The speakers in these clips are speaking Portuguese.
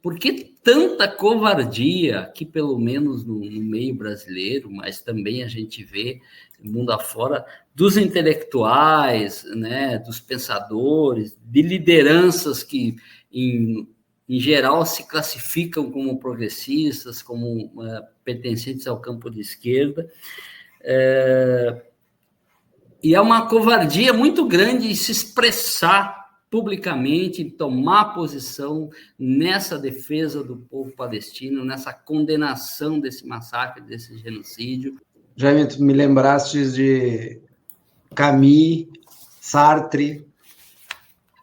por que tanta covardia, aqui pelo menos no meio brasileiro, mas também a gente vê mundo afora, dos intelectuais, né, dos pensadores, de lideranças que, em geral, se classificam como progressistas, como pertencentes ao campo de esquerda. E é uma covardia muito grande se expressar publicamente, tomar posição nessa defesa do povo palestino, nessa condenação desse massacre, desse genocídio. Jaime, tu me lembraste de Camus, Sartre,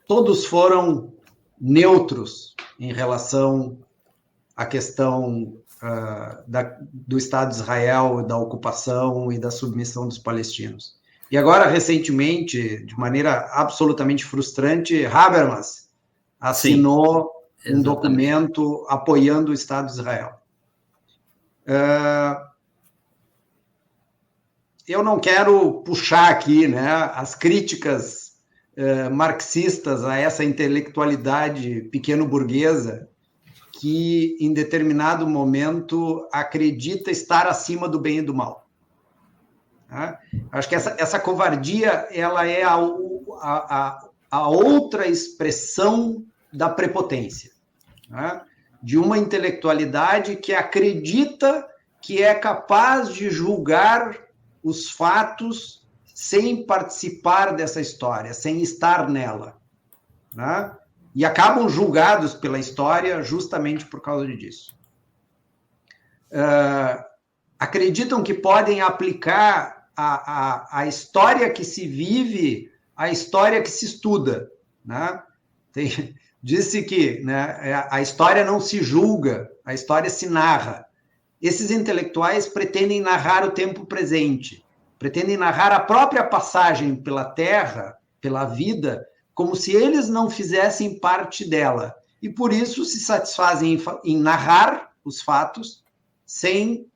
todos foram neutros em relação à questão do Estado de Israel, da ocupação e da submissão dos palestinos. E agora, recentemente, de maneira absolutamente frustrante, Habermas assinou um documento apoiando o Estado de Israel. Eu não quero puxar aqui, né, as críticas marxistas a essa intelectualidade pequeno-burguesa que, em determinado momento, acredita estar acima do bem e do mal. Acho que essa covardia ela é a outra expressão da prepotência, né? De uma intelectualidade que acredita que é capaz de julgar os fatos sem participar dessa história, sem estar nela, né? E acabam julgados pela história justamente por causa disso. Acreditam que podem aplicar a história que se vive à história que se estuda, né? Disse que, né, a história não se julga, a história se narra. Esses intelectuais pretendem narrar o tempo presente, pretendem narrar a própria passagem pela Terra, pela vida, como se eles não fizessem parte dela. E por isso se satisfazem em narrar os fatos sem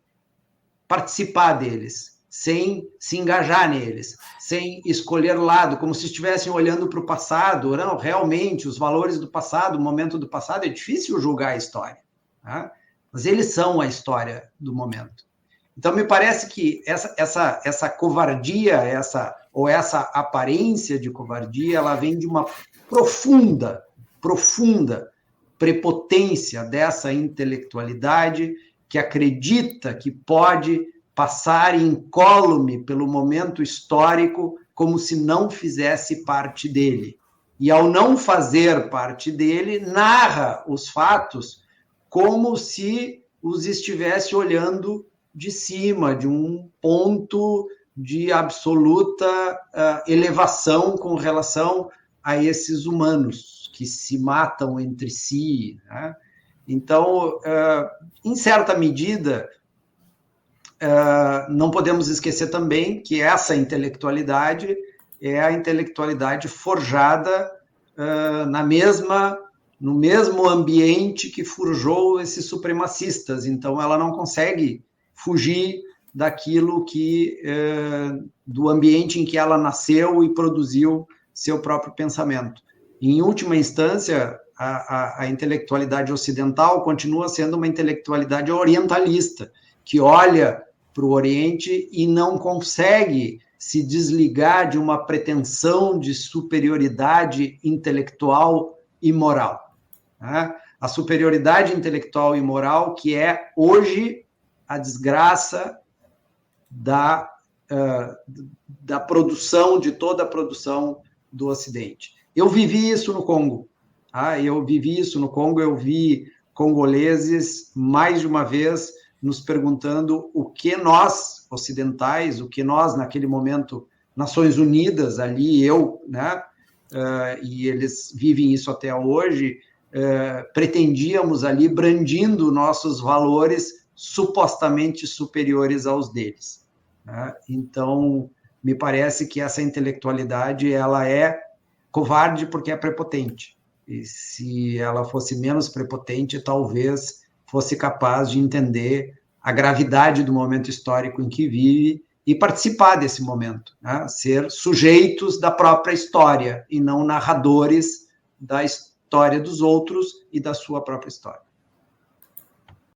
participar deles, sem se engajar neles, sem escolher lado, como se estivessem olhando para o passado. Não, realmente, os valores do passado, o momento do passado, é difícil julgar a história, tá? Mas eles são a história do momento. Então, me parece que essa covardia, essa aparência de covardia, ela vem de uma profunda prepotência dessa intelectualidade que acredita que pode passar incólume pelo momento histórico como se não fizesse parte dele. E, ao não fazer parte dele, narra os fatos como se os estivesse olhando de cima, de um ponto de absoluta elevação com relação a esses humanos que se matam entre si, né? Então, em certa medida, não podemos esquecer também que essa intelectualidade é a intelectualidade forjada no mesmo ambiente que forjou esses supremacistas. Então, ela não consegue fugir daquilo do ambiente em que ela nasceu e produziu seu próprio pensamento. Em última instância, a intelectualidade ocidental continua sendo uma intelectualidade orientalista, que olha para o Oriente e não consegue se desligar de uma pretensão de superioridade intelectual e moral, né? A superioridade intelectual e moral que é, hoje, a desgraça da produção, de toda a produção do Ocidente. Eu vivi isso no Congo. Eu vi congoleses, mais de uma vez, nos perguntando o que nós, ocidentais, o que nós, naquele momento, Nações Unidas, ali, né, e eles vivem isso até hoje, pretendíamos ali, brandindo nossos valores supostamente superiores aos deles, né? Então, me parece que essa intelectualidade ela é covarde porque é prepotente. E se ela fosse menos prepotente, talvez fosse capaz de entender a gravidade do momento histórico em que vive e participar desse momento, né? Ser sujeitos da própria história e não narradores da história dos outros e da sua própria história.